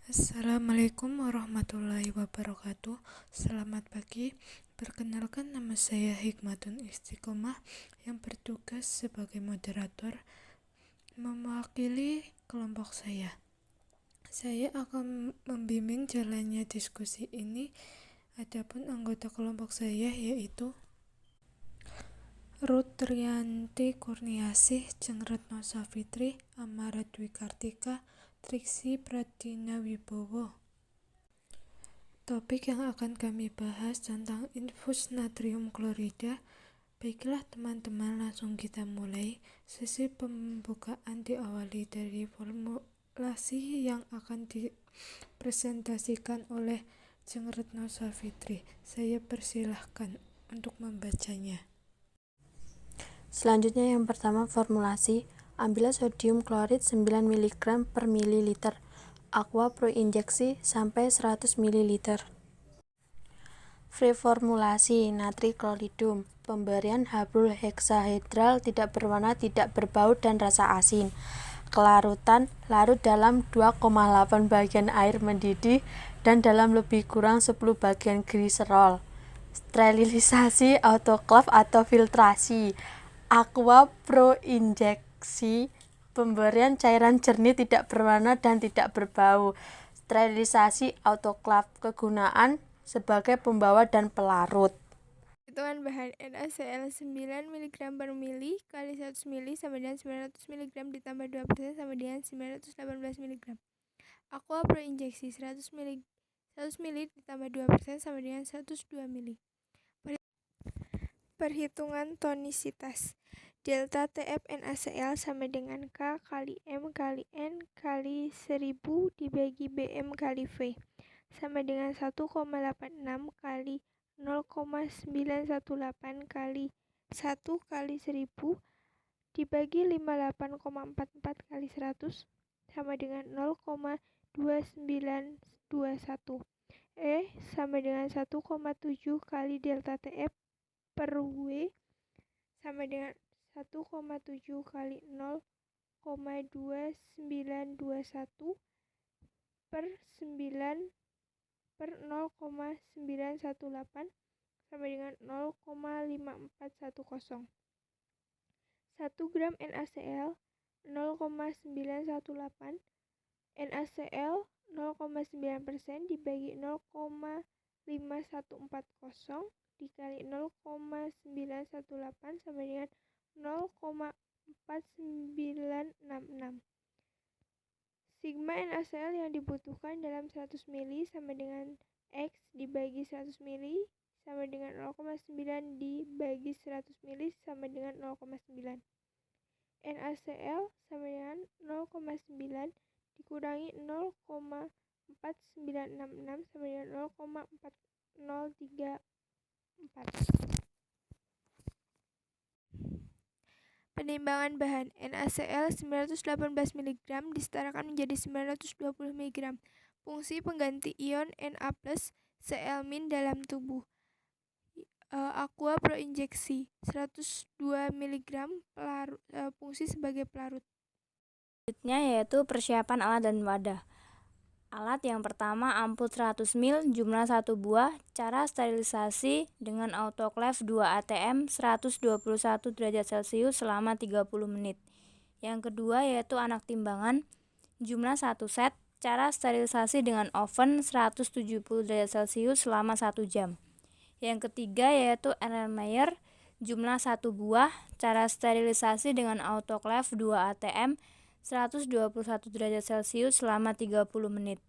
Assalamualaikum warahmatullahi wabarakatuh. Selamat pagi. Perkenalkan, nama saya Hikmatun Istiqomah yang bertugas sebagai moderator mewakili kelompok saya. Saya akan membimbing jalannya diskusi ini. Adapun anggota kelompok saya yaitu Ruth Triyanti Kurniasih, Jeng Retno Safitri, Amara Dwi Kartika, Triksi Pradina Wibowo. Topik yang akan kami bahas tentang infus natrium klorida. Baiklah teman-teman, langsung kita mulai. Sesi pembukaan diawali dari formulasi yang akan dipresentasikan oleh Jeng Retno Safitri. Saya persilahkan untuk membacanya. Selanjutnya yang pertama formulasi. Ambillah sodium klorid 9 mg per mililiter. Aqua Pro injeksi sampai 100 ml. Preformulasi natri kloridum. Pemberian habrul heksahedral tidak berwarna, tidak berbau dan rasa asin. Kelarutan larut dalam 2,8 bagian air mendidih dan dalam lebih kurang 10 bagian gliserol. Sterilisasi autoklav atau filtrasi. Aqua Pro injeksi. Pemberian cairan jernih tidak berwarna dan tidak berbau. Sterilisasi autoklav. Kegunaan sebagai pembawa dan pelarut. Hitungan bahan NaCl 9 mg per mili kali 100 mili sama dengan 900 mg ditambah 2% sama dengan 918 mg. Aqua Pro injeksi 100 mili ditambah 2% sama dengan 102 mili. Perhitungan tonisitas. Delta TF NaCl sama dengan K kali M kali N kali 1000 dibagi Bm kali V sama dengan 1,86 kali 0,918 kali 1 kali 1000 dibagi 58,44 kali 100 sama dengan 0,2921. Sama dengan 1,7 kali delta TF per W sama dengan 1,7 kali 0,2921 per 9 per 0,918 sama dengan 0,5410. 1 gram NaCl 0,918 NaCl 0,9% dibagi 0,5140 dikali 0,918 sama dengan 0,4966. Sigma NaCl yang dibutuhkan dalam 100 mili sama dengan X dibagi 100 mili sama dengan 0,9 dibagi 100 mili sama dengan 0,9. NaCl sama dengan 0,9 dikurangi 0,4966 sama dengan 0,4034. Penimbangan bahan NaCl 918 mg disetarakan menjadi 920 mg. Fungsi pengganti ion Na+, Cl- dalam tubuh. Aqua Pro injeksi 102 mg fungsi sebagai pelarut. Selanjutnya yaitu persiapan alat dan wadah. Alat yang pertama ampul 100 ml, jumlah 1 buah, cara sterilisasi dengan autoklaf 2 atm 121 derajat Celcius selama 30 menit. Yang kedua yaitu anak timbangan, jumlah 1 set, cara sterilisasi dengan oven 170 derajat Celcius selama 1 jam. Yang ketiga yaitu Erlenmeyer, jumlah 1 buah, cara sterilisasi dengan autoklaf 2 atm 121 derajat Celcius selama 30 menit.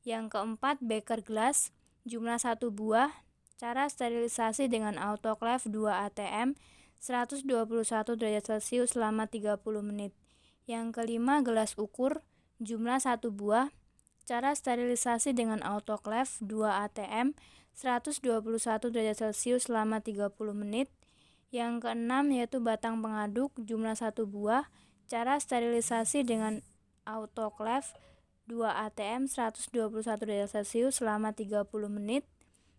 Yang keempat, beker gelas, jumlah 1 buah, cara sterilisasi dengan autoklaf 2 atm 121 derajat Celcius selama 30 menit. Yang kelima, gelas ukur, jumlah 1 buah, cara sterilisasi dengan autoklaf 2 atm 121 derajat Celcius selama 30 menit. Yang keenam yaitu batang pengaduk, jumlah 1 buah, cara sterilisasi dengan autoklaf 2 atm 121 derajat Celcius selama 30 menit.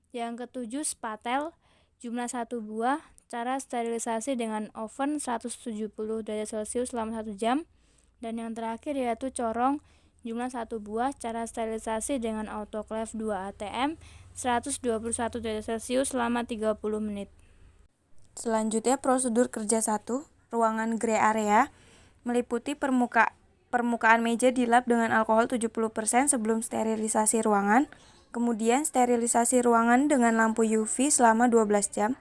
Yang ketujuh, spatel, jumlah 1 buah, cara sterilisasi dengan oven 170 derajat Celcius selama 1 jam. Dan yang terakhir yaitu corong, jumlah 1 buah, cara sterilisasi dengan autoclave 2 atm 121 derajat Celcius selama 30 menit. Selanjutnya prosedur kerja 1, ruangan gray area, meliputi permukaan meja dilap dengan alkohol 70% sebelum sterilisasi ruangan, kemudian sterilisasi ruangan dengan lampu UV selama 12 jam.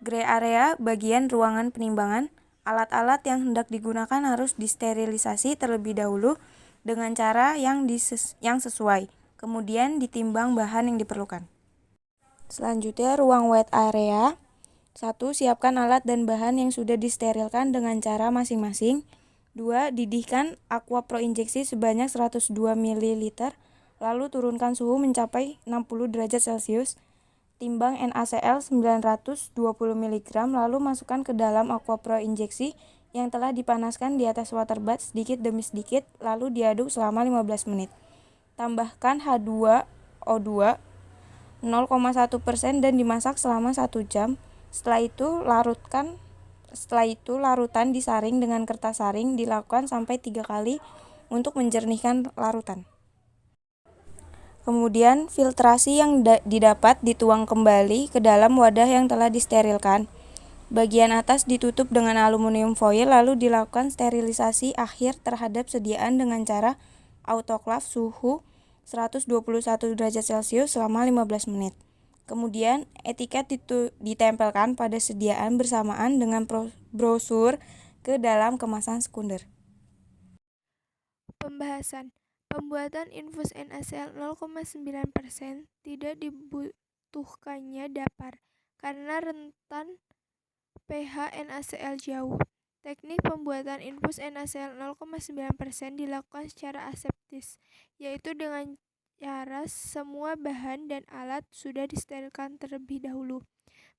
Gray area bagian ruangan penimbangan, alat-alat yang hendak digunakan harus disterilisasi terlebih dahulu dengan cara yang sesuai, kemudian ditimbang bahan yang diperlukan. Selanjutnya ruang wet area. 1. Siapkan alat dan bahan yang sudah disterilkan dengan cara masing-masing. 2. Didihkan aqua pro injeksi sebanyak 102 ml, lalu turunkan suhu mencapai 60 derajat Celcius. Timbang NaCl 920 mg, lalu masukkan ke dalam aqua pro injeksi yang telah dipanaskan di atas water bath sedikit demi sedikit, lalu diaduk selama 15 menit. Tambahkan H2O2 0,1% dan dimasak selama 1 jam. Setelah itu larutan disaring dengan kertas saring, dilakukan sampai 3 kali untuk menjernihkan larutan. Kemudian filtrasi yang didapat dituang kembali ke dalam wadah yang telah disterilkan. Bagian atas ditutup dengan aluminium foil, lalu dilakukan sterilisasi akhir terhadap sediaan dengan cara autoclave suhu 121 derajat Celcius selama 15 menit. Kemudian etiket ditempelkan pada sediaan bersamaan dengan brosur ke dalam kemasan sekunder. Pembahasan. Pembuatan infus NaCl 0,9% tidak dibutuhkannya dapar karena rentan pH NaCl jauh. Teknik pembuatan infus NaCl 0,9% dilakukan secara aseptis, yaitu dengan cara semua bahan dan alat sudah disterilkan terlebih dahulu.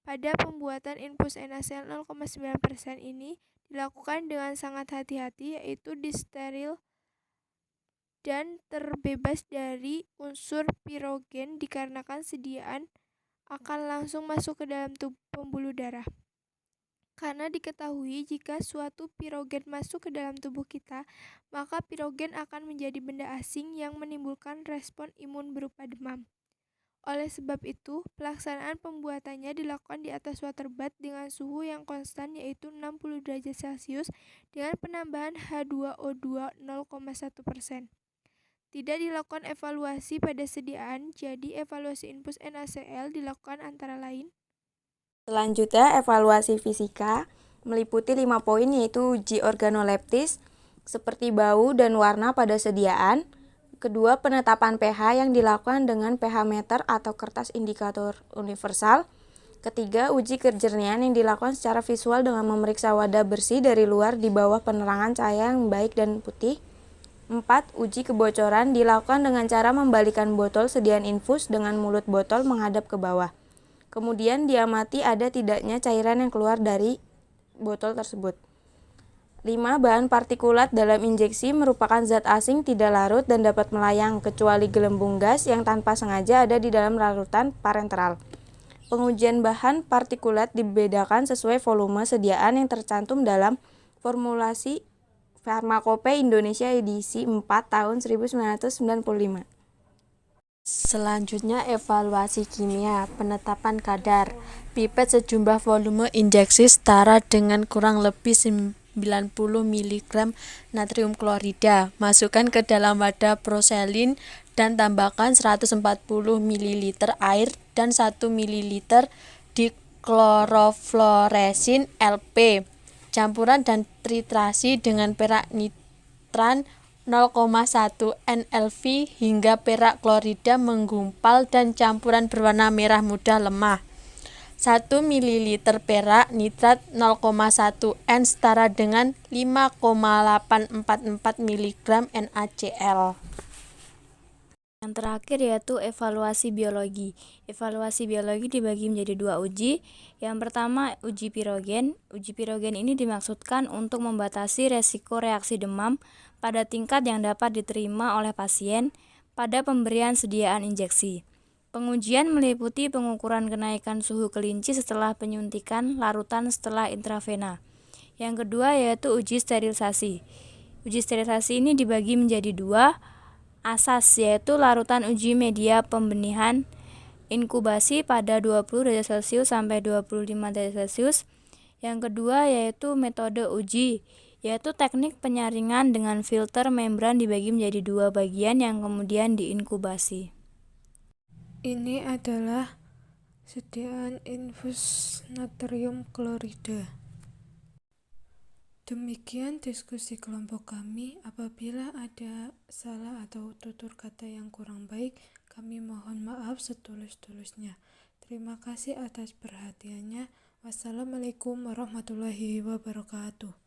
Pada pembuatan infus NaCl 0,9% ini dilakukan dengan sangat hati-hati, yaitu disteril dan terbebas dari unsur pirogen dikarenakan sediaan akan langsung masuk ke dalam tubuh pembuluh darah. Karena diketahui jika suatu pirogen masuk ke dalam tubuh kita, maka pirogen akan menjadi benda asing yang menimbulkan respon imun berupa demam. Oleh sebab itu, pelaksanaan pembuatannya dilakukan di atas water bath dengan suhu yang konstan yaitu 60 derajat Celcius dengan penambahan H2O2 0,1%. Tidak dilakukan evaluasi pada sediaan, jadi evaluasi infus NaCl dilakukan antara lain. Selanjutnya, evaluasi fisika meliputi 5 poin, yaitu uji organoleptis seperti bau dan warna pada sediaan. Kedua, penetapan pH yang dilakukan dengan pH meter atau kertas indikator universal. Ketiga, uji kejernihan yang dilakukan secara visual dengan memeriksa wadah bersih dari luar di bawah penerangan cahaya yang baik dan putih. 4. Uji kebocoran dilakukan dengan cara membalikan botol sediaan infus dengan mulut botol menghadap ke bawah. Kemudian diamati ada tidaknya cairan yang keluar dari botol tersebut. 5. Bahan partikulat dalam injeksi merupakan zat asing tidak larut dan dapat melayang, kecuali gelembung gas yang tanpa sengaja ada di dalam larutan parenteral. Pengujian bahan partikulat dibedakan sesuai volume sediaan yang tercantum dalam formulasi Farmakope Indonesia edisi 4 tahun 1995. Selanjutnya evaluasi kimia, penetapan kadar. Pipet sejumlah volume injeksi setara dengan kurang lebih 90 mg natrium klorida. Masukkan ke dalam wadah proselin dan tambahkan 140 ml air dan 1 ml diklorofluoresin LP. Campuran dan titrasi dengan perak nitrat 0,1 NLV hingga perak klorida menggumpal dan campuran berwarna merah muda lemah. 1 ml perak nitrat 0,1 N setara dengan 5,844 mg NaCl. Yang terakhir yaitu evaluasi biologi. Evaluasi biologi dibagi menjadi 2 uji. Yang pertama, uji pirogen. Uji pirogen ini dimaksudkan untuk membatasi resiko reaksi demam pada tingkat yang dapat diterima oleh pasien pada pemberian sediaan injeksi. Pengujian meliputi pengukuran kenaikan suhu kelinci setelah penyuntikan larutan setelah intravena. Yang kedua yaitu uji sterilisasi. Uji sterilisasi ini dibagi menjadi 2. asas, yaitu larutan uji media pembenihan, inkubasi pada 20 derajat Celcius sampai 25 derajat Celcius. Yang kedua yaitu metode uji, yaitu teknik penyaringan dengan filter membran dibagi menjadi 2 bagian yang kemudian diinkubasi. Ini adalah sediaan infus natrium klorida. Demikian diskusi kelompok kami. Apabila ada salah atau tutur kata yang kurang baik, kami mohon maaf setulus-tulusnya. Terima kasih atas perhatiannya. Wassalamualaikum warahmatullahi wabarakatuh.